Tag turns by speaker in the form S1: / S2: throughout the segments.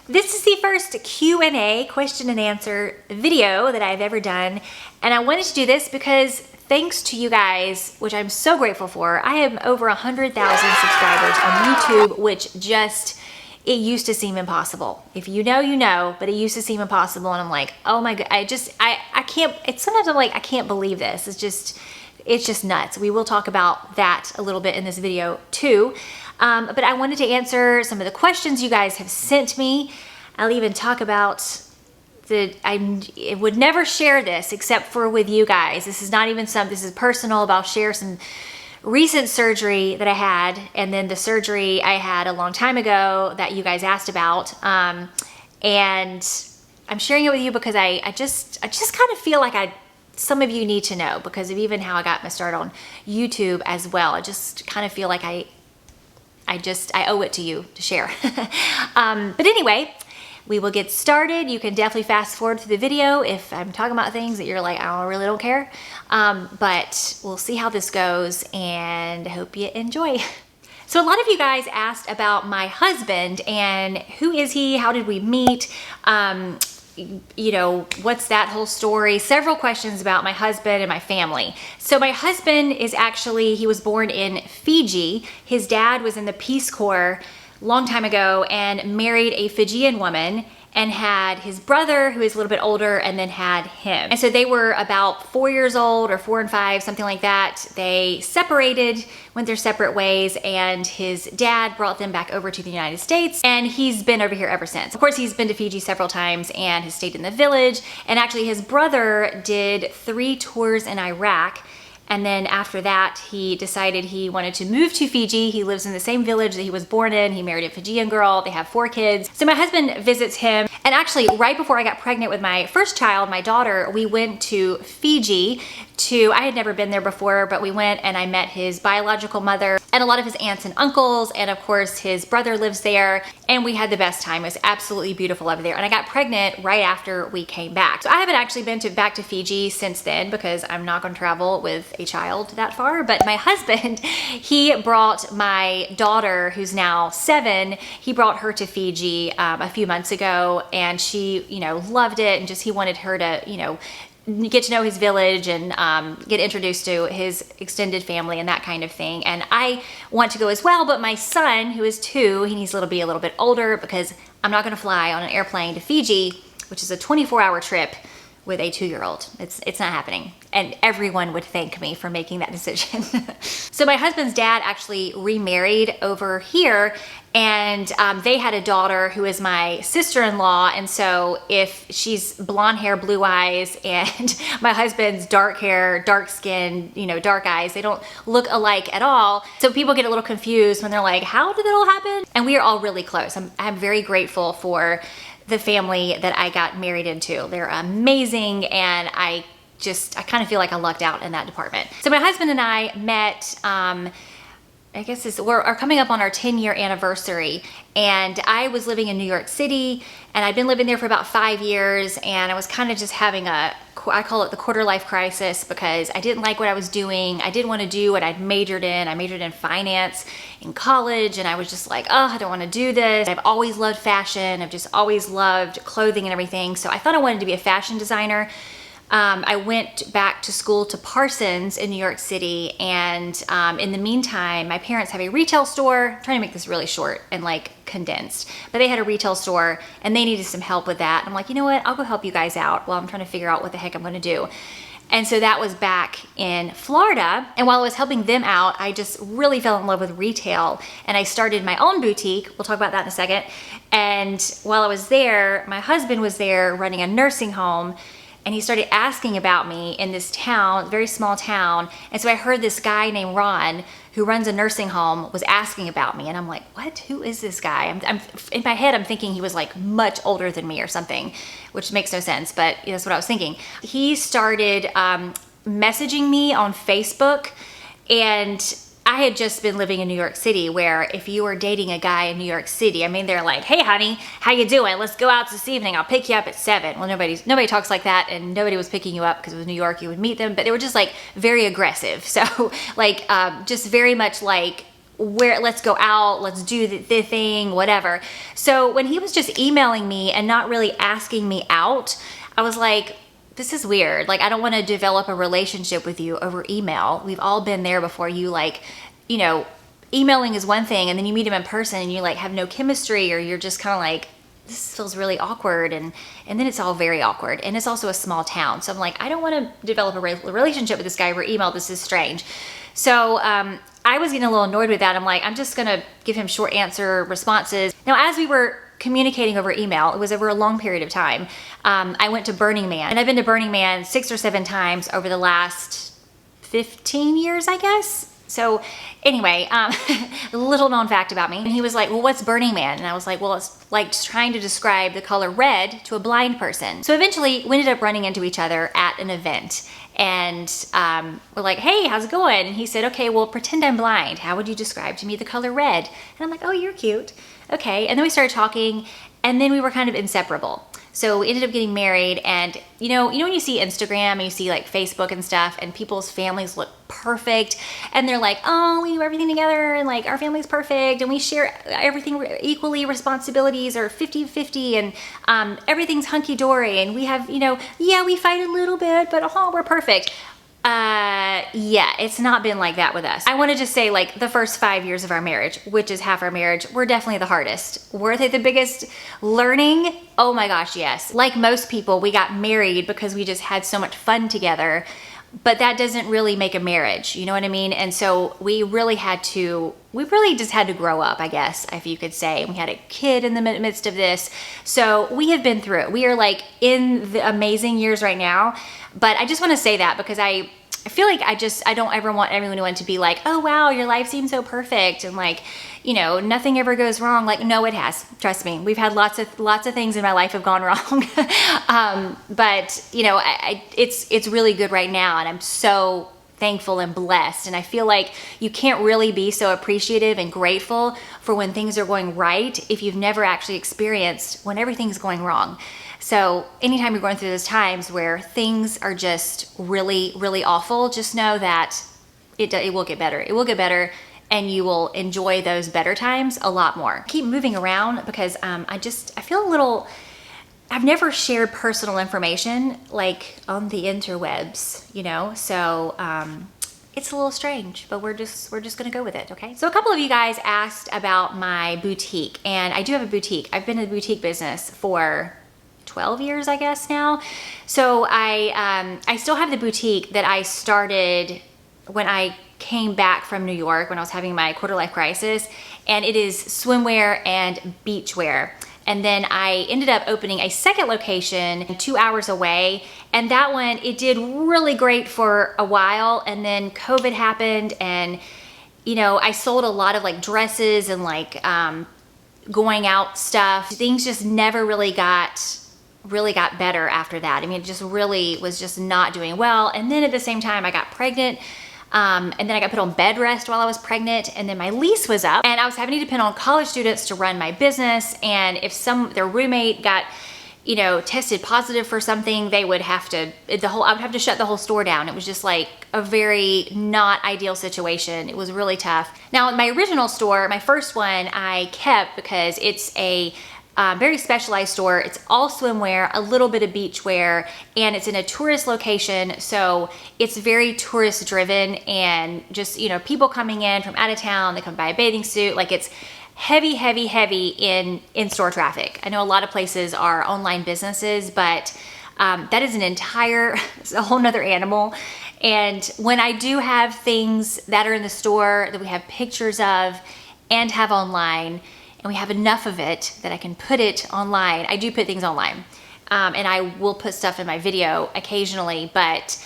S1: This is the first Q&A, question and answer video that I've ever done. And I wanted to do this because thanks to you guys, which I'm so grateful for, I have over 100,000 subscribers on YouTube, which it used to seem impossible. If you know, you know, but it used to seem impossible. And I'm like, oh my God, I can't, sometimes I'm like, I can't believe this. It's just nuts. We will talk about that a little bit in this video too. But I wanted to answer some of the questions you guys have sent me. I'll even talk about I would never share this except for with you guys. This is not even this is personal, but I'll share some recent surgery that I had, and then the surgery I had a long time ago that you guys asked about. And I'm sharing it with you because I just kind of feel like some of you need to know because of even how I got my start on YouTube as well. I just kind of feel like I owe it to you to share. But anyway, we will get started. You can definitely fast forward through the video if I'm talking about things that you're like, I really don't care. But we'll see how this goes and I hope you enjoy. So a lot of you guys asked about my husband and who is he? How did we meet? You know, what's that whole story? Several questions about my husband and my family. So my husband he was born in Fiji. His dad was in the Peace Corps a long time ago and married a Fijian woman and had his brother who is a little bit older and then had him. And so they were about 4 years old or 4 and 5, something like that. They separated, went their separate ways, and his dad brought them back over to the United States and he's been over here ever since. Of course, he's been to Fiji several times and has stayed in the village. And actually his brother did 3 tours in Iraq. And then after that, he decided he wanted to move to Fiji. He lives in the same village that he was born in. He married a Fijian girl. They have 4 kids. So my husband visits him. And actually, right before I got pregnant with my first child, my daughter, we went to Fiji I had never been there before, but we went and I met his biological mother and a lot of his aunts and uncles. And of course, his brother lives there. And we had the best time. It was absolutely beautiful over there. And I got pregnant right after we came back. So I haven't actually been back to Fiji since then because I'm not going to travel with a child that far. But my husband, he brought my daughter, who's now 7, he brought her to Fiji a few months ago, and she, loved it, and he wanted her to, get to know his village and get introduced to his extended family and that kind of thing. And I want to go as well, but my son, who is 2, he needs to be a little bit older because I'm not going to fly on an airplane to Fiji, which is a 24-hour trip with a 2-year-old. It's not happening. And everyone would thank me for making that decision. So my husband's dad actually remarried over here, and they had a daughter who is my sister-in-law. And so if she's blonde hair, blue eyes, and my husband's dark hair, dark skin, dark eyes, they don't look alike at all. So people get a little confused when they're like, how did that all happen? And we are all really close. I'm very grateful for the family that I got married into. They're amazing, and I kind of feel like I lucked out in that department. So my husband and I met, I guess we're coming up on our 10-year anniversary, and I was living in New York City, and I'd been living there for about 5 years, and I was kind of just having I call it the quarter life crisis because I didn't like what I was doing. I didn't want to do what I'd majored in. I majored in finance in college, and I was just like, oh, I don't want to do this. I've always loved fashion. I've just always loved clothing and everything. So I thought I wanted to be a fashion designer. I went back to school to Parsons in New York City, and in the meantime, my parents have a retail store. I'm trying to make this really short and condensed, but they had a retail store and they needed some help with that. I'm like, you know what? I'll go help you guys out while I'm trying to figure out what the heck I'm going to do. And so that was back in Florida. And while I was helping them out, I just really fell in love with retail. And I started my own boutique. We'll talk about that in a second. And while I was there, my husband was there running a nursing home. And he started asking about me in this town, very small town. And so I heard this guy named Ron, who runs a nursing home, was asking about me. And I'm like, what? Who is this guy? I'm in my head, I'm thinking he was much older than me or something, which makes no sense, but that's what I was thinking. He started messaging me on Facebook, and I had just been living in New York City, where if you were dating a guy in New York City, they're like, hey honey, how you doing? Let's go out this evening. I'll pick you up at 7. Well, nobody talks like that, and nobody was picking you up because it was New York. You would meet them, but they were just very aggressive. So just very much where, let's go out, let's do the thing, whatever. So when he was just emailing me and not really asking me out, I was like, this is weird. Like, I don't want to develop a relationship with you over email. We've all been there before. You like, you know, emailing is one thing, and then you meet him in person and you like have no chemistry, or you're just kind of like, this feels really awkward, and then it's all very awkward. And it's also a small town, so I'm like, I don't want to develop a relationship with this guy over email. This is strange. So I was getting a little annoyed with that. I'm like, I'm just gonna give him short answer responses. Now, as we were communicating over email, it was over a long period of time, I went to Burning Man, and I've been to Burning Man 6 or 7 times over the last 15 years, I guess. So anyway, a little known fact about me. And he was like, well, what's Burning Man? And I was like, well, it's like trying to describe the color red to a blind person. So eventually we ended up running into each other at an event, and we're like, hey, how's it going? And he said, okay, well, pretend I'm blind. How would you describe to me the color red? And I'm like, oh, you're cute. Okay. And then we started talking, and then we were kind of inseparable. So we ended up getting married, and you know when you see Instagram and you see like Facebook and stuff, and people's families look perfect, and they're like, oh, we do everything together, and like our family's perfect, and we share everything equally, responsibilities are 50-50, and everything's hunky-dory, and we have, you know, yeah, we fight a little bit, but oh, we're perfect. Yeah, it's not been like that with us. I want to just say, like, the first 5 years of our marriage, which is half our marriage, were definitely the hardest. Were they the biggest learning? Oh my gosh, yes. Like most people, we got married because we just had so much fun together, but that doesn't really make a marriage, you know what I mean? And so we really just had to grow up, I guess, if you could say. We had a kid in the midst of this. So we have been through it. We are like in the amazing years right now. But I just want to say that because I feel like I don't ever want everyone to be like, oh wow, your life seems so perfect, and like, you know, nothing ever goes wrong. Like, no, it has. Trust me. We've had lots of things in my life have gone wrong. But you know, it's really good right now, and I'm so thankful and blessed. And I feel like you can't really be so appreciative and grateful for when things are going right if you've never actually experienced when everything's going wrong. So anytime you're going through those times where things are just really, really awful, just know that it will get better. It will get better, and you will enjoy those better times a lot more. Keep moving around because I feel a little, I've never shared personal information like on the interwebs, you know? So it's a little strange, but we're just gonna go with it, okay? So a couple of you guys asked about my boutique, and I do have a boutique. I've been in the boutique business for 12 years, I guess now. So I still have the boutique that I started when I came back from New York when I was having my quarter life crisis, and it is swimwear and beachwear. And then I ended up opening a second location 2 hours away, and that one, it did really great for a while, and then COVID happened, and you know, I sold a lot of like dresses and like going out stuff. Things just never really got better after that. I mean, it just really was just not doing well. And then at the same time, I got pregnant. And then I got put on bed rest while I was pregnant, and then my lease was up, and I was having to depend on college students to run my business. And if their roommate got, you know, tested positive for something, I would have to shut the whole store down. It was just like a very not ideal situation. It was really tough. Now, my original store, my first one, I kept because it's a very specialized store. It's all swimwear, a little bit of beachwear, and it's in a tourist location. So it's very tourist driven, and just, you know, people coming in from out of town, they come buy a bathing suit. Like, it's heavy in store traffic. I know a lot of places are online businesses, but that is it's a whole nother animal. And when I do have things that are in the store that we have pictures of and have online, and we have enough of it that I can put it online. I do put things online, and I will put stuff in my video occasionally, but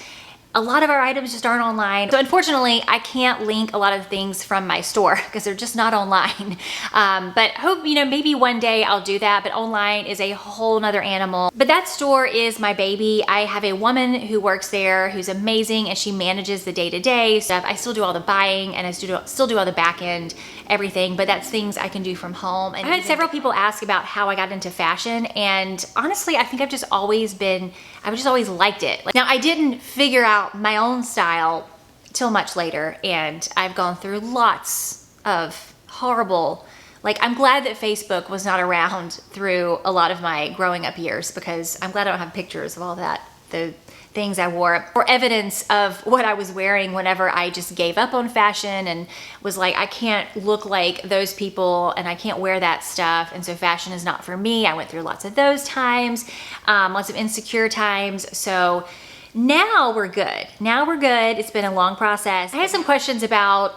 S1: a lot of our items just aren't online. So unfortunately, I can't link a lot of things from my store because they're just not online. But hope, you know, maybe one day I'll do that, but online is a whole nother animal. But that store is my baby. I have a woman who works there who's amazing, and she manages the day-to-day stuff. I still do all the buying, and I still do all the back end, everything, but that's things I can do from home. And I had several people ask about how I got into fashion, and honestly, I think I've just always liked it. Now, I didn't figure out my own style till much later, and I've gone through lots of horrible, like, I'm glad that Facebook was not around through a lot of my growing up years, because I'm glad I don't have pictures of all that, the things I wore, or evidence of what I was wearing whenever I just gave up on fashion and was like, I can't look like those people and I can't wear that stuff, and so fashion is not for me. I went through lots of those times, lots of insecure times. So now we're good. Now we're good. It's been a long process. I had some questions about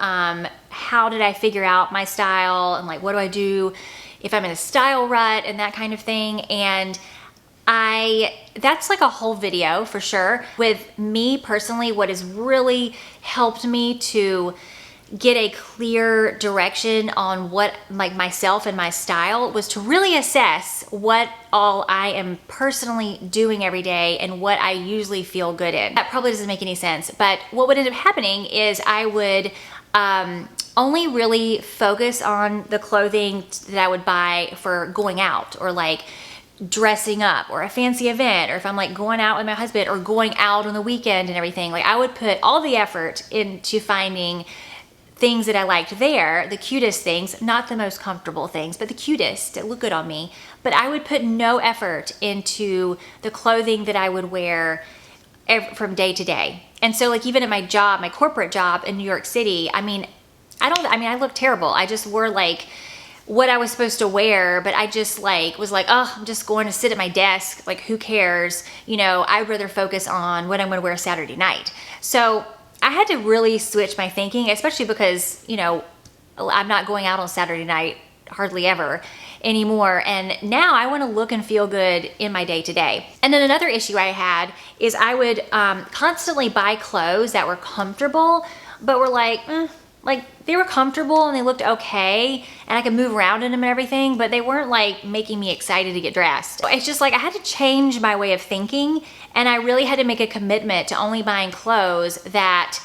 S1: how did I figure out my style, and like, what do I do if I'm in a style rut and that kind of thing. And that's like a whole video for sure. With me personally, what has really helped me to get a clear direction on what, like, myself and my style, was to really assess what all I am personally doing every day and what I usually feel good in. That probably doesn't make any sense, but what would end up happening is I would only really focus on the clothing that I would buy for going out, or like dressing up, or a fancy event, or if I'm like going out with my husband or going out on the weekend and everything. Like, I would put all the effort into finding things that I liked there, the cutest things, not the most comfortable things, but the cutest that look good on me. But I would put no effort into the clothing that I would wear from day to day. And so, like, even at my job, my corporate job in New York City, I looked terrible. I just wore like what I was supposed to wear, but I just was like, oh, I'm just going to sit at my desk. Like, who cares? You know, I'd rather focus on what I'm going to wear Saturday night. So I had to really switch my thinking, especially because, you know, I'm not going out on Saturday night hardly ever anymore. And now I want to look and feel good in my day to day. And then another issue I had is I would constantly buy clothes that were comfortable, but were like they were comfortable and they looked okay and I could move around in them and everything, but they weren't like making me excited to get dressed. It's just like I had to change my way of thinking, and I really had to make a commitment to only buying clothes that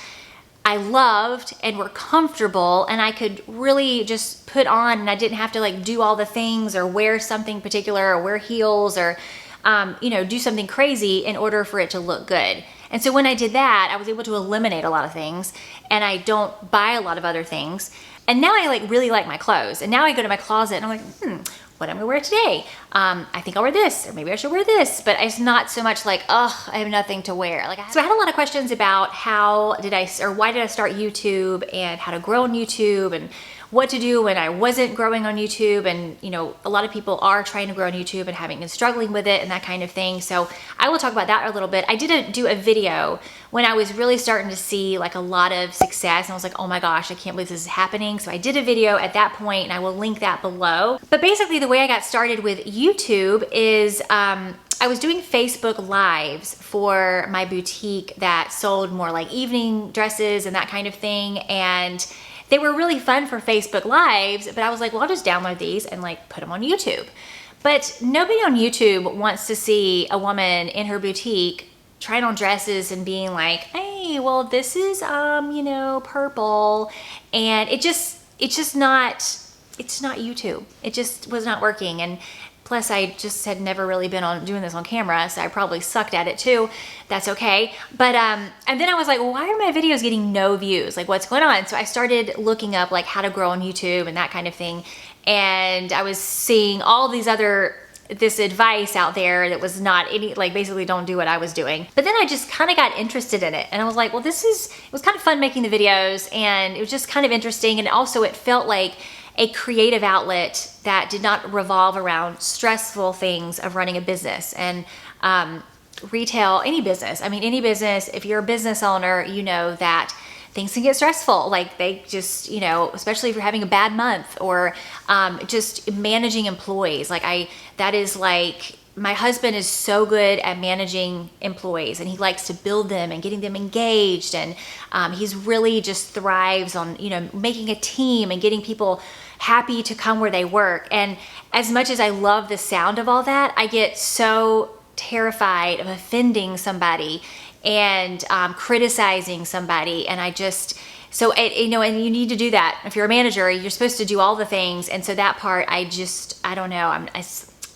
S1: I loved and were comfortable and I could really just put on, and I didn't have to like do all the things or wear something particular or wear heels or do something crazy in order for it to look good. And so when I did that, I was able to eliminate a lot of things, and I don't buy a lot of other things. And now I really like my clothes. And now I go to my closet and I'm like, what am I gonna wear today? I think I'll wear this, or maybe I should wear this. But it's not so much like, oh, I have nothing to wear. So I had a lot of questions about why did I start YouTube, and how to grow on YouTube, and what to do when I wasn't growing on YouTube. And a lot of people are trying to grow on YouTube and been struggling with it and that kind of thing. So I will talk about that a little bit. I did do a video when I was really starting to see like a lot of success, and I was like, oh my gosh, I can't believe this is happening. So I did a video at that point, and I will link that below. But basically the way I got started with YouTube is I was doing Facebook Lives for my boutique that sold more like evening dresses and that kind of thing. And they were really fun for Facebook Lives, but I was like, well, I'll just download these and like put them on YouTube. But nobody on YouTube wants to see a woman in her boutique trying on dresses and being like, hey, well, this is, purple. And it's not YouTube. It just was not working. And plus I just had never really been doing this on camera, so I probably sucked at it too. That's okay. But, and then I was like, well, why are my videos getting no views? Like, what's going on? So I started looking up like how to grow on YouTube and that kind of thing. And I was seeing all these this advice out there that was not basically don't do what I was doing. But then I just kind of got interested in it, and I was like, well, it was kind of fun making the videos, and it was just kind of interesting. And also it felt like a creative outlet that did not revolve around stressful things of running a business and retail, any business. I mean, any business, if you're a business owner, you know that things can get stressful. Like they just, especially if you're having a bad month, or just managing employees. My husband is so good at managing employees, and he likes to build them and getting them engaged. And he's really just thrives on, making a team and getting people happy to come where they work. And as much as I love the sound of all that, I get so terrified of offending somebody and criticizing somebody. And and you need to do that. If you're a manager, you're supposed to do all the things. And so that part, I don't know.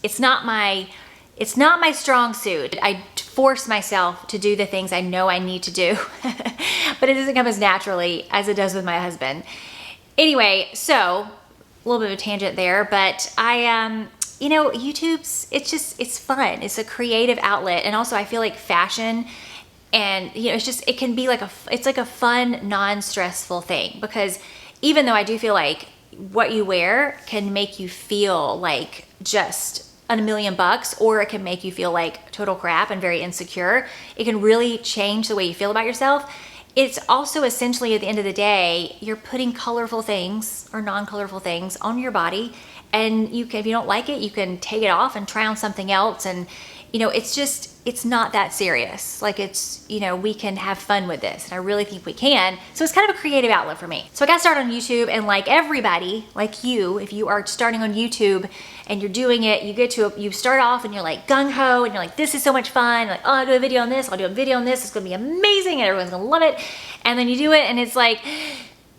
S1: It's not my strong suit. I force myself to do the things I know I need to do, but it doesn't come as naturally as it does with my husband. Anyway, so a little bit of a tangent there, but you know, YouTube's, it's fun. It's a creative outlet. And also I feel like fashion and, you know, it can be like it's like a fun, non-stressful thing, because even though I do feel like what you wear can make you feel like just $1 million, or it can make you feel like total crap and very insecure. It can really change the way you feel about yourself. It's also essentially, at the end of the day, you're putting colorful things or non-colorful things on your body, and you can, if you don't like it, you can take it off and try on something else. And you know, it's not that serious. Like, it's, you know, we can have fun with this, and I really think we can. So it's kind of a creative outlet for me. So I got started on YouTube, and like everybody, like you, if you are starting on YouTube and you're doing it, you start off and you're like gung-ho, and you're like, this is so much fun. Like, oh, I'll do a video on this, I'll do a video on this, it's gonna be amazing, and everyone's gonna love it. And then you do it, and it's like,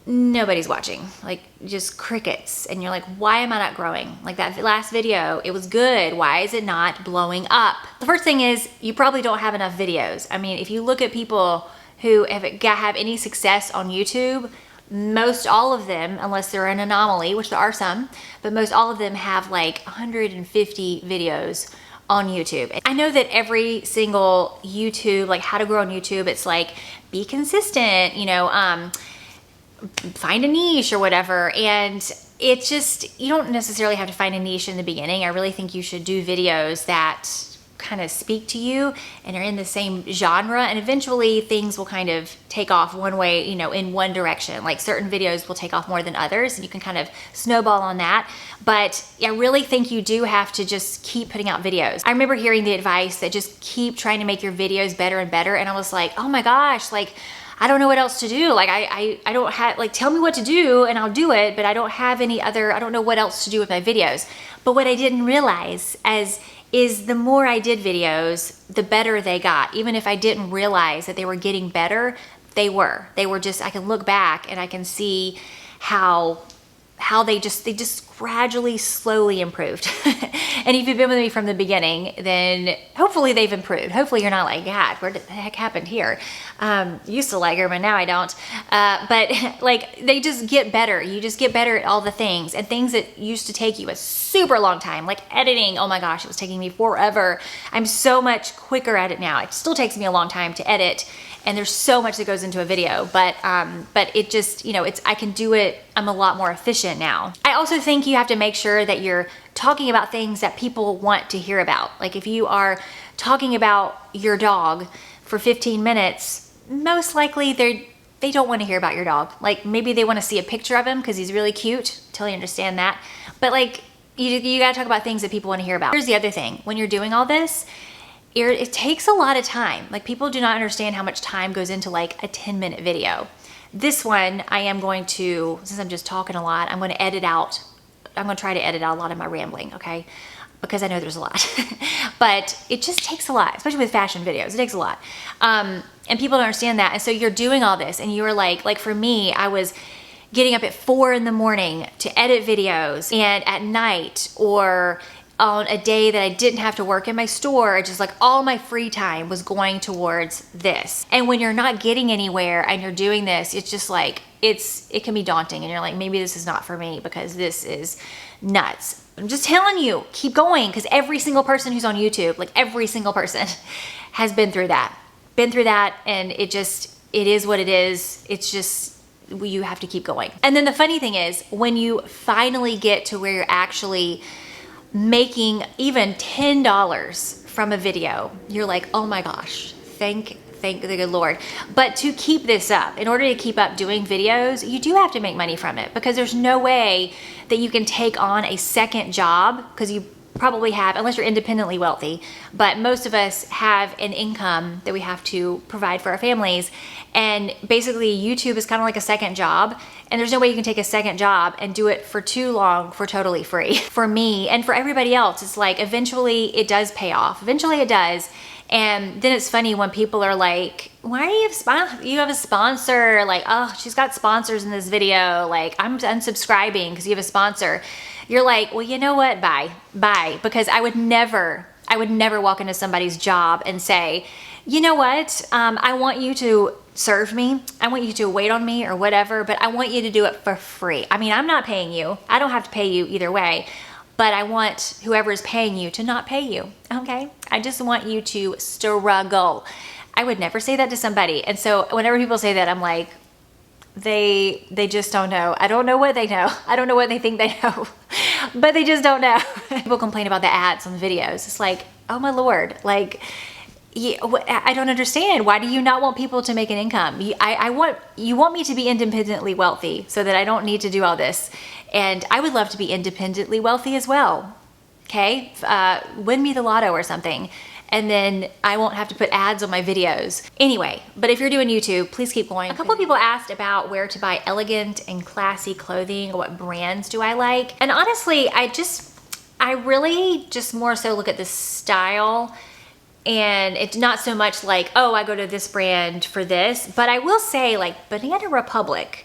S1: nobody's watching, like just crickets. And you're like, why am I not growing? Like that last video, it was good. Why is it not blowing up? The first thing is, you probably don't have enough videos. I mean, if you look at people who have any success on YouTube, most all of them, unless they're an anomaly, which there are some, but most all of them have like 150 videos on YouTube. I know that every single YouTube, like how to grow on YouTube, it's like, be consistent, you know, find a niche or whatever. And it's just, you don't necessarily have to find a niche in the beginning. I really think you should do videos that kind of speak to you and are in the same genre, and eventually things will kind of take off one way, you know, in one direction. Like certain videos will take off more than others, and you can kind of snowball on that. But I really think you do have to just keep putting out videos. I remember hearing the advice that just keep trying to make your videos better and better, and I was like, oh my gosh, like I don't know what else to do. Like I don't have, like, tell me what to do and I'll do it, but I don't have any other, I don't know what else to do with my videos. But what I didn't realize is the more I did videos, the better they got. Even if I didn't realize that they were getting better, they were just, I can look back and I can see how they just gradually, slowly improved. And if you've been with me from the beginning, then hopefully they've improved. Hopefully you're not like, God, what the heck happened here? Used to like her, but now I don't. But like, they just get better. You just get better at all the things, and things that used to take you a super long time, like editing. Oh my gosh, it was taking me forever. I'm so much quicker at it now. It still takes me a long time to edit, and there's so much that goes into a video, but it just, you know, I can do it. I'm a lot more efficient now. I also think you have to make sure that you're talking about things that people want to hear about. Like if you are talking about your dog for 15 minutes, most likely they don't want to hear about your dog. Like maybe they want to see a picture of him because he's really cute. Totally understand that. But like, you gotta talk about things that people want to hear about. Here's the other thing. When you're doing all this, it takes a lot of time. Like people do not understand how much time goes into like a 10-minute video. This one, I am going to, since I'm just talking a lot, I'm going to edit out. I'm going to try to edit out a lot of my rambling, okay? Because I know there's a lot. But it just takes a lot, especially with fashion videos. It takes a lot. And people don't understand that. And so you're doing all this, and you're like for me, I was getting up at 4 in the morning to edit videos, and at night, or on a day that I didn't have to work in my store, just like all my free time was going towards this. And when you're not getting anywhere and you're doing this, it's just like, it can be daunting, and you're like, maybe this is not for me because this is nuts. I'm just telling you, keep going, because every single person who's on YouTube, like every single person has been through that, and it is what it is. It's just, you have to keep going. And then the funny thing is, when you finally get to where you're actually making even $10 from a video, you're like, oh my gosh, thank the good Lord. But to keep this up, in order to keep up doing videos, you do have to make money from it, because there's no way that you can take on a second job, because you probably have, unless you're independently wealthy, but most of us have an income that we have to provide for our families. And basically YouTube is kind of like a second job, and there's no way you can take a second job and do it for too long for totally free. For me and for everybody else, it's like eventually it does pay off. Eventually it does. And then it's funny when people are like, why do you have a sponsor? Like, oh, she's got sponsors in this video. Like, I'm unsubscribing because you have a sponsor. You're like, well, you know what? Bye. Because I would never walk into somebody's job and say, you know what? I want you to serve me. I want you to wait on me or whatever, but I want you to do it for free. I mean, I'm not paying you. I don't have to pay you either way, but I want whoever is paying you to not pay you, okay? I just want you to struggle. I would never say that to somebody. And so whenever people say that, I'm like, they just don't know. I don't know what they know. I don't know what they think they know, but they just don't know. People complain about the ads on the videos. It's like, oh my Lord, like, I don't understand. Why do you not want people to make an income? You want me to be independently wealthy so that I don't need to do all this. And I would love to be independently wealthy as well. Okay, win me the lotto or something, and then I won't have to put ads on my videos. Anyway, but if you're doing YouTube, please keep going. A couple of people asked about where to buy elegant and classy clothing, or what brands do I like? And honestly, I really just more so look at the style, and it's not so much like, oh, I go to this brand for this, but I will say like Banana Republic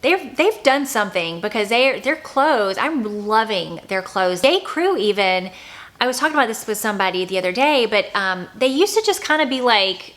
S1: they've done something, because their clothes, I'm loving their clothes. J. Crew even, I was talking about this with somebody the other day, but they used to just kind of be like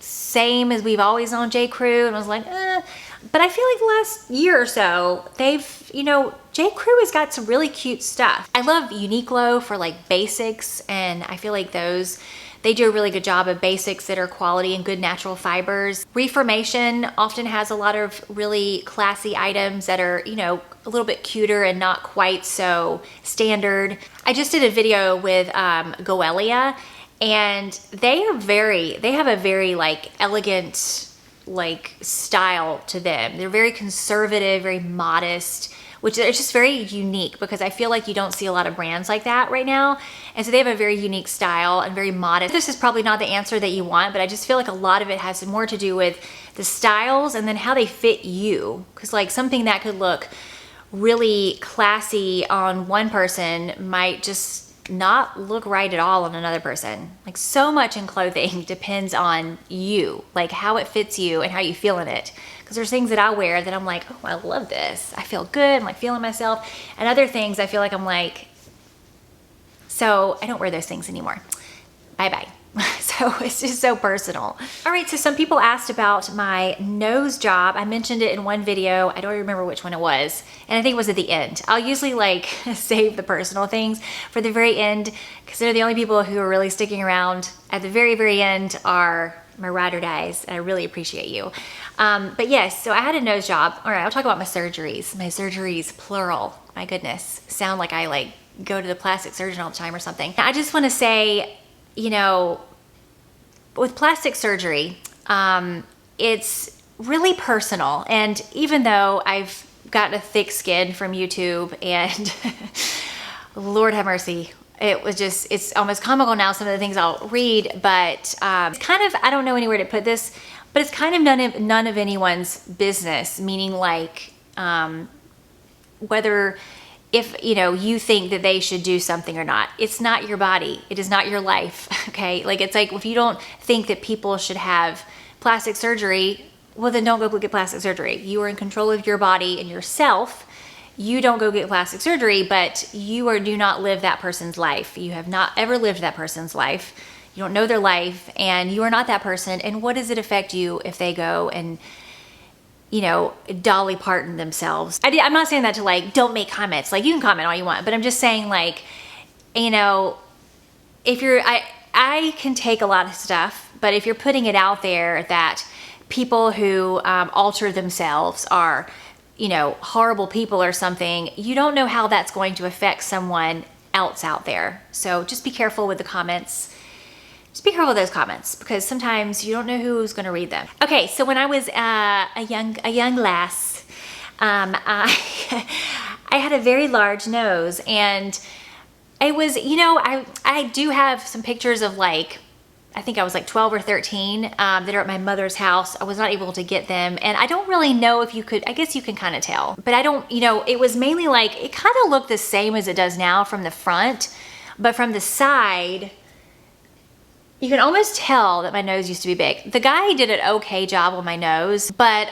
S1: same as we've always known J. Crew, and I was like, but I feel like the last year or so, J. Crew has got some really cute stuff. I love Uniqlo for like basics, and I feel like they do a really good job of basics that are quality and good natural fibers. Reformation often has a lot of really classy items that are, a little bit cuter and not quite so standard. I just did a video with Goelia, and they have a very like elegant like style to them. They're very conservative, very modest, which is just very unique, because I feel like you don't see a lot of brands like that right now. And so they have a very unique style and very modest. This is probably not the answer that you want, but I just feel like a lot of it has more to do with the styles and then how they fit you. Because like something that could look really classy on one person might just not look right at all on another person. Like so much in clothing depends on you, like how it fits you and how you feel in it. Because there's things that I wear that I'm like, oh, I love this. I feel good. I'm like feeling myself. And other things I feel like I'm like, so I don't wear those things anymore. Bye-bye. So it's just so personal. All right, so some people asked about my nose job. I mentioned it in one video. I don't remember which one it was. And I think it was at the end. I'll usually like save the personal things for the very end, because they're the only people who are really sticking around at the very, very end are my ride or dies. And I really appreciate you. But yes, so I had a nose job. All right, I'll talk about my surgeries. My surgeries, plural. My goodness, sound like I like go to the plastic surgeon all the time or something. I just want to say, with plastic surgery, it's really personal. And even though I've gotten a thick skin from YouTube and Lord have mercy, it's almost comical now, some of the things I'll read, but it's kind of, I don't know anywhere to put this, but it's kind of none of anyone's business, meaning like whether if you think that they should do something or not. It's not your body. It is not your life, okay? Like it's like if you don't think that people should have plastic surgery, well then don't go get plastic surgery. You are in control of your body and yourself. You don't go get plastic surgery, but do not live that person's life. You have not ever lived that person's life. You don't know their life, and you are not that person. And what does it affect you if they go and Dolly Parton themselves? I'm not saying that to like, don't make comments. Like you can comment all you want, but I'm just saying like, if you're, I can take a lot of stuff, but if you're putting it out there that people who alter themselves are, horrible people or something, you don't know how that's going to affect someone else out there. So just be careful with the comments. Just be careful with those comments, because sometimes you don't know who's going to read them. Okay, so when I was a young lass, I had a very large nose, and it was, I do have some pictures of like, I think I was like 12 or 13 that are at my mother's house. I was not able to get them, and I don't really know if you could, I guess you can kind of tell, but I don't, it was mainly like, it kind of looked the same as it does now from the front, but from the side, you can almost tell that my nose used to be big. The guy did an okay job on my nose, but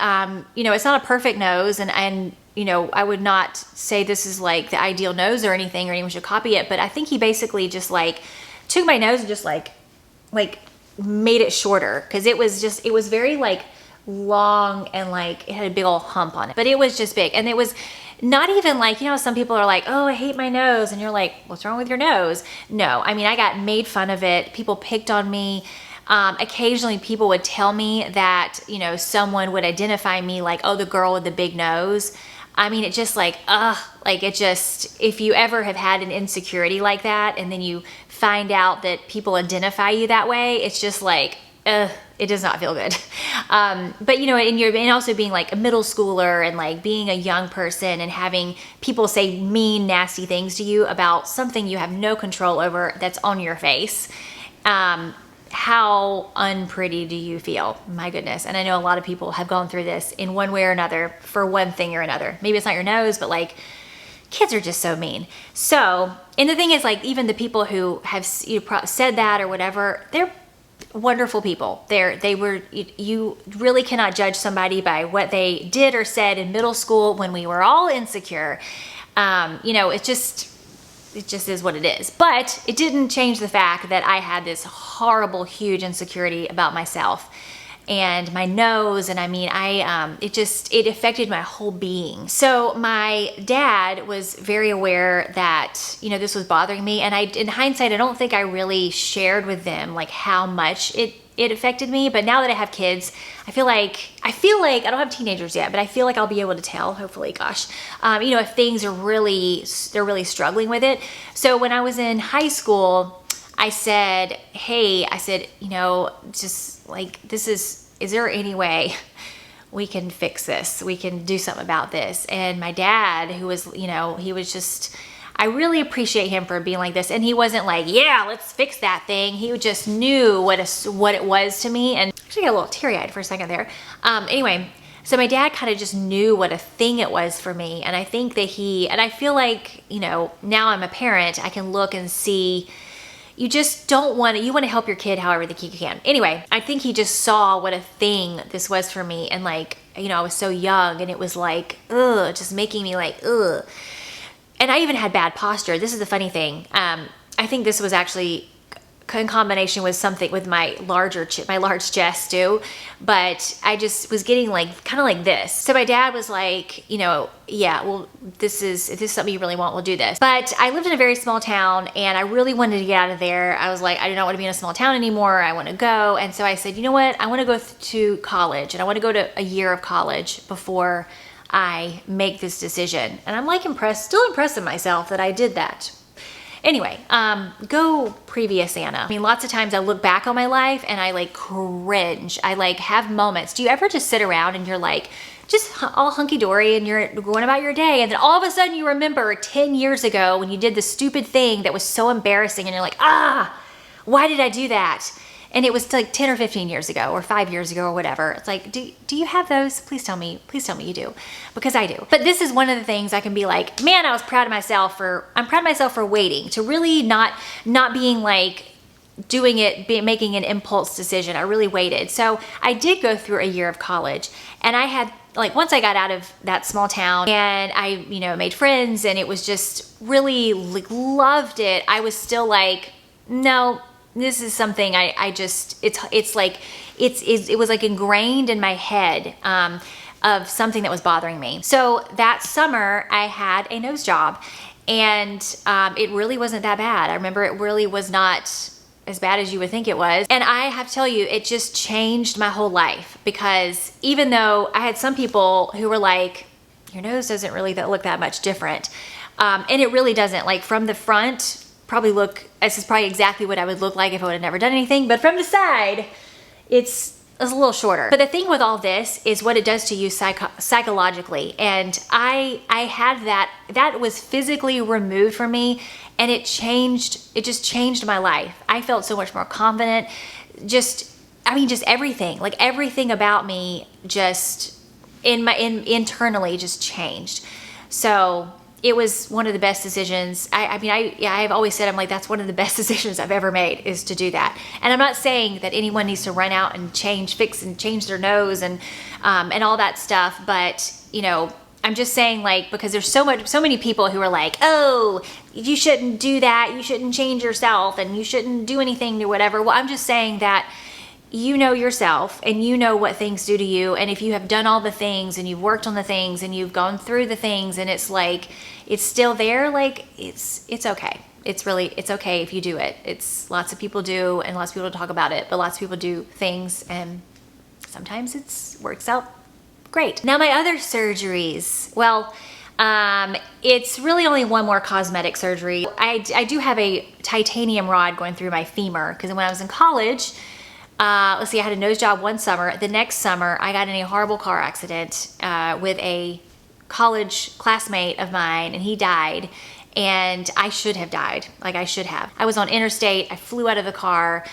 S1: it's not a perfect nose, and I would not say this is like the ideal nose or anything, or anyone should copy it, but I think he basically just like took my nose and just like made it shorter because it was very like long and like it had a big old hump on it, but it was just big. And it was not even like, you know, some people are like, oh, I hate my nose. And you're like, what's wrong with your nose? No, I mean, I got made fun of it. People picked on me. Occasionally people would tell me that, you know, someone would identify me like, oh, the girl with the big nose. I mean, it just like, like it just, if you ever have had an insecurity like that and then you find out that people identify you that way, it's just like, it does not feel good. But you know, and also being like a middle schooler and like being a young person and having people say mean, nasty things to you about something you have no control over that's on your face. How unpretty do you feel? My goodness. And I know a lot of people have gone through this in one way or another for one thing or another. Maybe it's not your nose, but like kids are just so mean. So, and the thing is like, even the people who have said that or whatever, they're wonderful people. You really cannot judge somebody by what they did or said in middle school when we were all insecure. You know, it just is what it is. But it didn't change the fact that I had this horrible, huge insecurity about myself and my nose. And I mean, it affected my whole being. So my dad was very aware that, you know, this was bothering me. And in hindsight, I don't think I really shared with them like how much it affected me. But now that I have kids, I feel like I don't have teenagers yet, but I feel like I'll be able to tell, hopefully, gosh, you know, if things are they're really struggling with it. So when I was in high school, I said, hey, you know, just like, is there any way we can fix this? We can do something about this. And my dad, who was, you know, he was just, I really appreciate him for being like this. And he wasn't like, yeah, let's fix that thing. He just knew what it was to me. And actually got a little teary-eyed for a second there. Anyway, so my dad kind of just knew what a thing it was for me. And I think that and I feel like, you know, now I'm a parent, I can look and see, you just don't want to, you want to help your kid however you can. Anyway, I think he just saw what a thing this was for me. And like, you know, I was so young and it was like, just making me like, And I even had bad posture. This is the funny thing. I think this was actually in combination with something with my large chest too, but I just was getting like kind of like this. So my dad was like, you know, yeah, well, if this is something you really want, we'll do this. But I lived in a very small town and I really wanted to get out of there. I was like, I do not want to be in a small town anymore. I want to go. And so I said, you know what? I want to go to college and I want to go to a year of college before I make this decision. And I'm like still impressed with myself that I did that. Anyway, go previous Anna. I mean, lots of times I look back on my life and I like cringe. I like have moments. Do you ever just sit around and you're like, just all hunky-dory and you're going about your day and then all of a sudden you remember 10 years ago when you did the stupid thing that was so embarrassing and you're like, why did I do that? And it was like 10 or 15 years ago or 5 years ago or whatever. It's like, do you have those? Please tell me you do, because I do. But this is one of the things I can be like, man, I'm proud of myself for waiting, to really not being like doing it, making an impulse decision. I really waited. So I did go through a year of college and I had like, once I got out of that small town and I, you know, made friends and it was just really like, loved it. I was still like, no, this is something it was like ingrained in my head of something that was bothering me. So that summer I had a nose job and it really wasn't that bad. I remember it really was not as bad as you would think it was. And I have to tell you, it just changed my whole life, because even though I had some people who were like, your nose doesn't really look that much different. And it really doesn't. Like from the front, this is probably exactly what I would look like if I would have never done anything, but from the side, it's a little shorter. But the thing with all this is what it does to you psychologically. And I had that was physically removed from me, and it just changed my life. I felt so much more confident. Just everything, like everything about me just internally just changed. So it was one of the best decisions. I've always said, I'm like, that's one of the best decisions I've ever made, is to do that. And I'm not saying that anyone needs to run out and fix and change their nose and all that stuff. But, you know, I'm just saying, like, because there's so many people who are like, oh, you shouldn't do that, you shouldn't change yourself, and you shouldn't do anything to whatever. Well, I'm just saying that you know yourself and you know what things do to you. And if you have done all the things and you've worked on the things and you've gone through the things and it's like, it's still there, like, it's okay. It's okay if you do it. It's lots of people do, and lots of people talk about it, but lots of people do things and sometimes it works out great. Now my other surgeries, well, it's really only one more cosmetic surgery. I do have a titanium rod going through my femur because when I was in college, let's see, I had a nose job one summer. The next summer, I got in a horrible car accident with a college classmate of mine, and he died. And I should have died, like I should have. I was on interstate, I flew out of the car,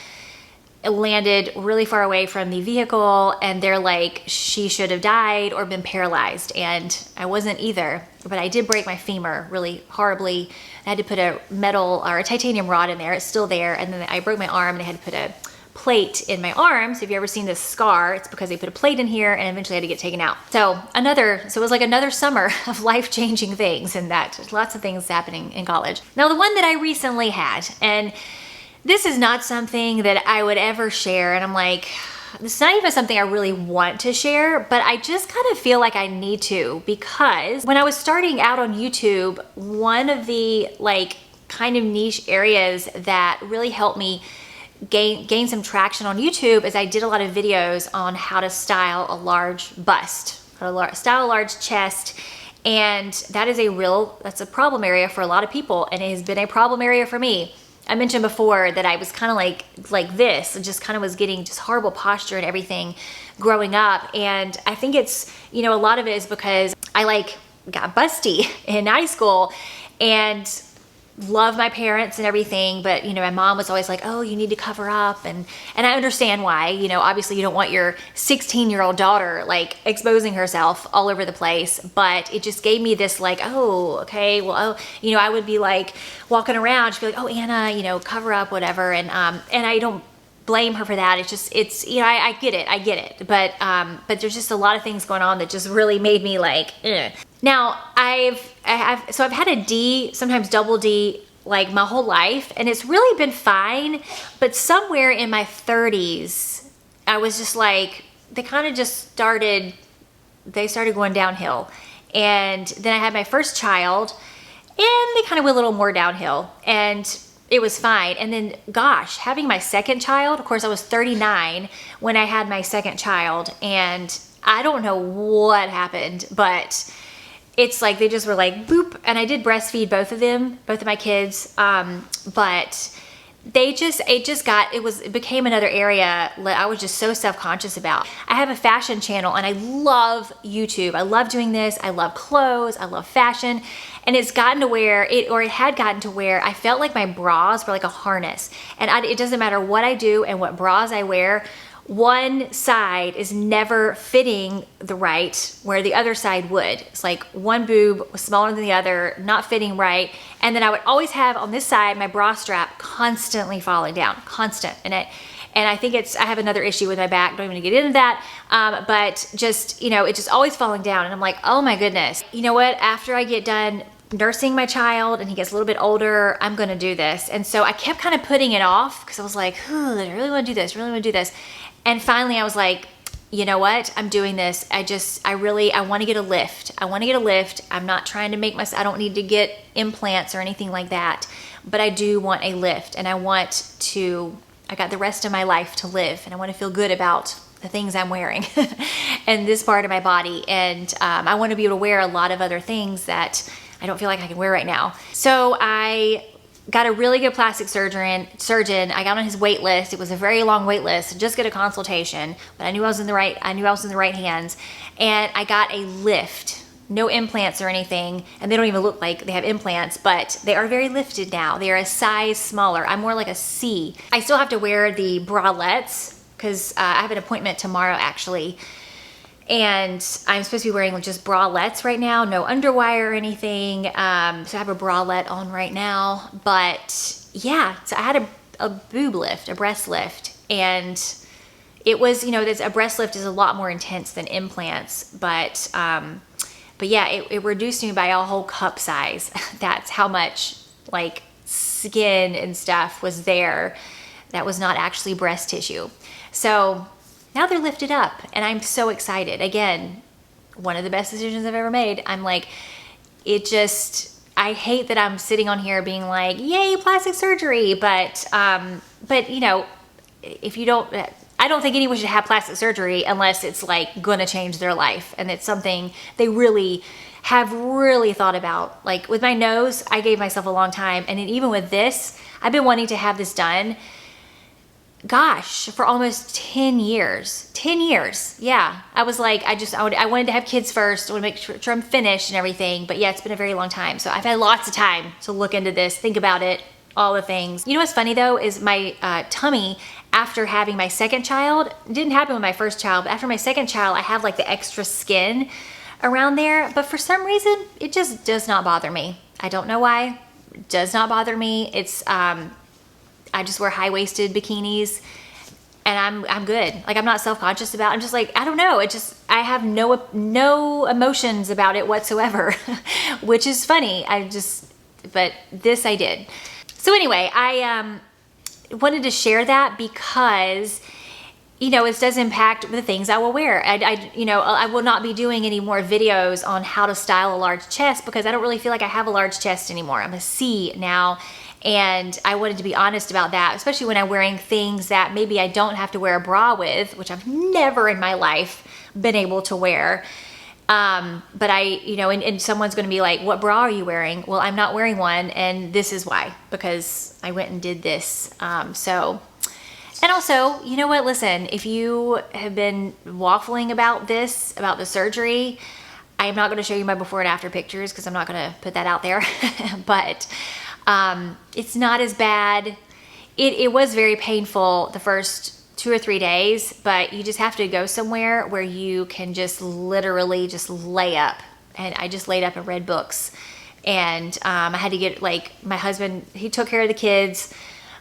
S1: it landed really far away from the vehicle, and they're like, she should have died or been paralyzed, and I wasn't either. But I did break my femur really horribly. I had to put a metal or a titanium rod in there, it's still there, and then I broke my arm and I had to put a plate in my arm. So if you ever seen this scar, it's because they put a plate in here and eventually had to get taken out. So it was like another summer of life-changing things, and that lots of things happening in college. Now the one that I recently had, and this is not something that I would ever share, and I'm like, this is not even something I really want to share, but I just kind of feel like I need to, because when I was starting out on YouTube, one of the like kind of niche areas that really helped me gain some traction on YouTube is I did a lot of videos on how to style a large bust, style a large chest. And that's a problem area for a lot of people, and it has been a problem area for me. I mentioned before that I was kind of like this, and just kind of was getting just horrible posture and everything growing up. And I think it's, a lot of it is because I got busty in high school and love my parents and everything, but my mom was always like, oh, you need to cover up, and I understand why. Obviously you don't want your 16-year-old daughter like exposing herself all over the place, but it just gave me this like, oh, okay, well, oh, I would be like walking around, she'd be like, oh, Anna, cover up, whatever, and I don't blame her for that. I get it, but there's just a lot of things going on that just really made me like, ugh. Now I've had a D, sometimes double D, like my whole life, and it's really been fine, but somewhere in my 30s, I was just like, they started going downhill. And then I had my first child, and they kind of went a little more downhill, and it was fine. And then, gosh, having my second child, of course, I was 39 when I had my second child, and I don't know what happened, but it's like they just were like, boop. And I did breastfeed both of my kids, but it became another area that I was just so self-conscious about. I have a fashion channel, and I love YouTube. I love doing this. I love clothes. I love fashion. And it had gotten to where I felt like my bras were like a harness. And it doesn't matter what I do and what bras I wear, one side is never fitting the right where the other side would. It's like one boob was smaller than the other, not fitting right. And then I would always have on this side my bra strap constantly falling down, constant. And I think I have another issue with my back, don't even get into that. But just, it's just always falling down. And I'm like, oh my goodness. You know what? After I get done nursing my child and he gets a little bit older, I'm gonna do this. And so I kept kind of putting it off because I was like, I really wanna do this, And finally I was like, you know what? I'm doing this. I want to get a lift. I'm not trying to I don't need to get implants or anything like that, but I do want a lift, and I got the rest of my life to live, and I want to feel good about the things I'm wearing and this part of my body. And I want to be able to wear a lot of other things that I don't feel like I can wear right now. So I got a really good plastic surgeon. I got on his wait list. It was a very long wait list to just get a consultation, but I knew I was in the right hands. And I got a lift, no implants or anything. And they don't even look like they have implants, but they are very lifted now. They are a size smaller. I'm more like a C. I still have to wear the bralettes because I have an appointment tomorrow actually. And I'm supposed to be wearing just bralettes right now, no underwire or anything. So I have a bralette on right now. But yeah, so I had a boob lift, a breast lift. And it was, a breast lift is a lot more intense than implants. But But yeah, it reduced me by a whole cup size. That's how much like skin and stuff was there that was not actually breast tissue. So now they're lifted up and I'm so excited. Again, one of the best decisions I've ever made. I'm like, I hate that I'm sitting on here being like, yay, plastic surgery. But you know, if you don't, I don't think anyone should have plastic surgery unless it's like gonna change their life. And it's something they really have thought about. Like with my nose, I gave myself a long time. And then even with this, I've been wanting to have this done, gosh, for almost 10 years. 10 years. Yeah. I was like, I wanted to have kids first. I want to make sure I'm finished and everything. But yeah, it's been a very long time. So I've had lots of time to look into this, think about it, all the things. You know what's funny though, is my tummy after having my second child, it didn't happen with my first child, but after my second child, I have like the extra skin around there. But for some reason, it just does not bother me. I don't know why. It does not bother me. It's, I just wear high-waisted bikinis and I'm good. Like I'm not self-conscious about it. I'm just like, I don't know. I have no emotions about it whatsoever, which is funny. But this I did. So anyway, I wanted to share that because, you know, it does impact the things I will wear. I will not be doing any more videos on how to style a large chest because I don't really feel like I have a large chest anymore. I'm a C now. And I wanted to be honest about that, especially when I'm wearing things that maybe I don't have to wear a bra with, which I've never in my life been able to wear. But and someone's going to be like, what bra are you wearing? Well, I'm not wearing one. And this is why, because I went and did this. And also, you know what? Listen, if you have been waffling about this, about the surgery, I'm not going to show you my before and after pictures because I'm not going to put that out there. But it's not as bad. It was very painful the first 2 or 3 days, but you just have to go somewhere where you can just literally just lay up. And I just laid up and read books. And I had to get, like, my husband, he took care of the kids.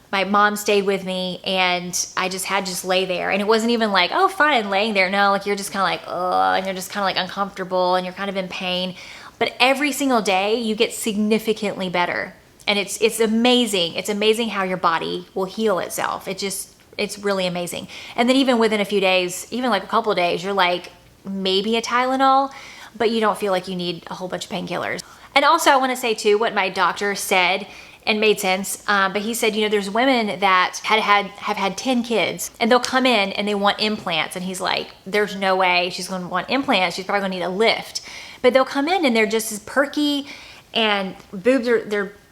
S1: My mom stayed with me and I just had to just lay there. And it wasn't even like, oh, fine, laying there. No, like you're just kind of like, oh, and you're just kind of like uncomfortable and you're kind of in pain. But every single day you get significantly better. And it's amazing. It's amazing how your body will heal itself. It's really amazing. And then even within a few days, even like a couple of days, you're like maybe a Tylenol, but you don't feel like you need a whole bunch of painkillers. And also I want to say too, what my doctor said and made sense. But he said, you know, there's women that have had 10 kids and they'll come in and they want implants. And he's like, there's no way she's going to want implants. She's probably going to need a lift. But they'll come in and they're just as perky and boobs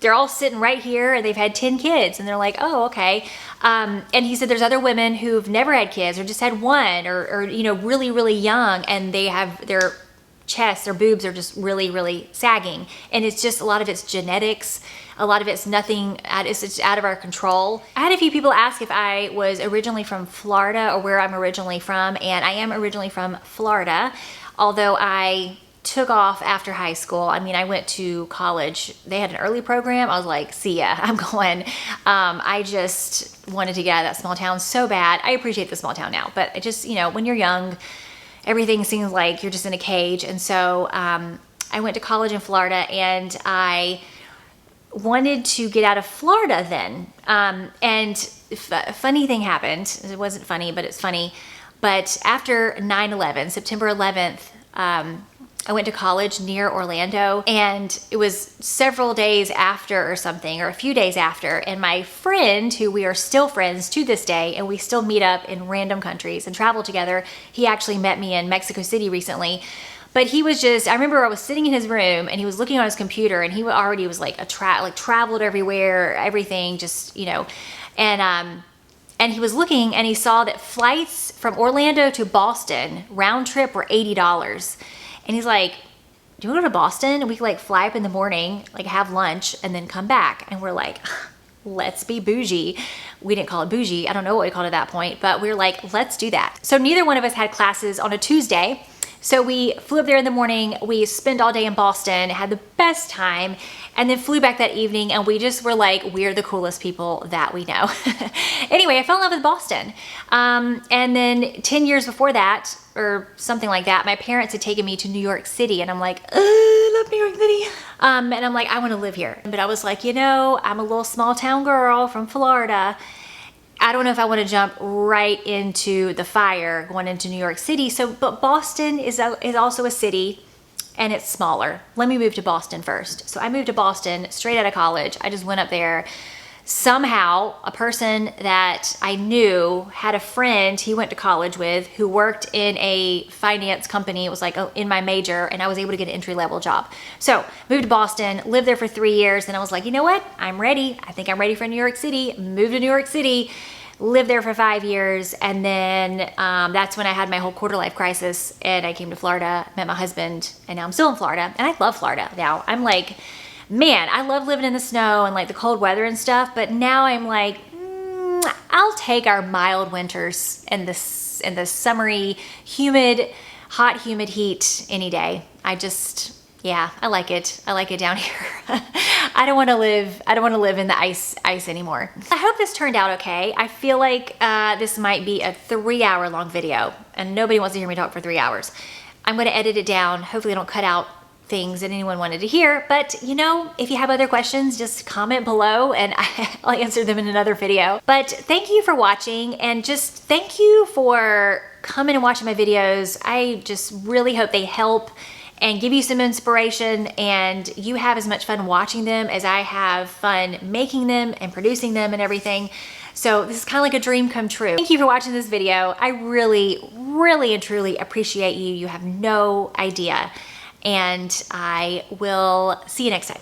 S1: they're all sitting right here and they've had 10 kids and they're like, oh, okay. And he said there's other women who've never had kids or just had one or you know, really, really young and they have their chest, their boobs are just really, really sagging. And it's just, a lot of it's genetics. A lot of it's it's out of our control. I had a few people ask if I was originally from Florida or where I'm originally from. And I am originally from Florida, although I took off after high school. I mean, I went to college. They had an early program. I was like, see ya, I'm going. I just wanted to get out of that small town so bad. I appreciate the small town now, but it just, you know, when you're young, everything seems like you're just in a cage. And so I went to college in Florida and I wanted to get out of Florida then. And funny thing happened. It wasn't funny, but it's funny. But after 9/11, September 11th, I went to college near Orlando and it was several days after or something, or a few days after. And my friend, who we are still friends to this day, and we still meet up in random countries and travel together. He actually met me in Mexico City recently. But he was just, I remember I was sitting in his room and he was looking on his computer and he already was like traveled everywhere, everything, just, you know, and he was looking and he saw that flights from Orlando to Boston round trip were $80. And he's like, do you want to go to Boston? And we could like fly up in the morning, like have lunch and then come back. And we're like, let's be bougie. We didn't call it bougie. I don't know what we called it at that point, but we were like, let's do that. So neither one of us had classes on a Tuesday. So we flew up there in the morning, we spent all day in Boston, had the best time, and then flew back that evening, and we just were like, we're the coolest people that we know. Anyway, I fell in love with Boston. And then 10 years before that, or something like that, my parents had taken me to New York City, and I'm like, I love New York City. And I'm like, I want to live here. But I was like, you know, I'm a little small town girl from Florida. I don't know if I want to jump right into the fire going into New York City. So, but Boston is also a city, and it's smaller. Let me move to Boston first. So I moved to Boston straight out of college. I just went up there. Somehow, a person that I knew had a friend he went to college with who worked in a finance company. It was like in my major, and I was able to get an entry-level job. So moved to Boston, lived there for 3 years, and I was like, you know what? I'm ready. I think I'm ready for New York City. Moved to New York City, lived there for 5 years, and then that's when I had my whole quarter life crisis, and I came to Florida, met my husband, and now I'm still in Florida, and I love Florida now. I'm like, man, I love living in the snow and like the cold weather and stuff, but now I'm like, I'll take our mild winters and the summery, humid, hot, humid heat any day. Yeah, I like it. I like it down here. I don't want to live in the ice anymore. I hope this turned out okay. I feel like this might be a 3-hour long video, and nobody wants to hear me talk for 3 hours. I'm going to edit it down. Hopefully I don't cut out things that anyone wanted to hear, but you know, if you have other questions, just comment below and I'll answer them in another video. But thank you for watching, and just thank you for coming and watching my videos. I just really hope they help and give you some inspiration, and you have as much fun watching them as I have fun making them and producing them and everything. So this is kind of like a dream come true. Thank you for watching this video. I really, really and truly appreciate you. You have no idea. And I will see you next time.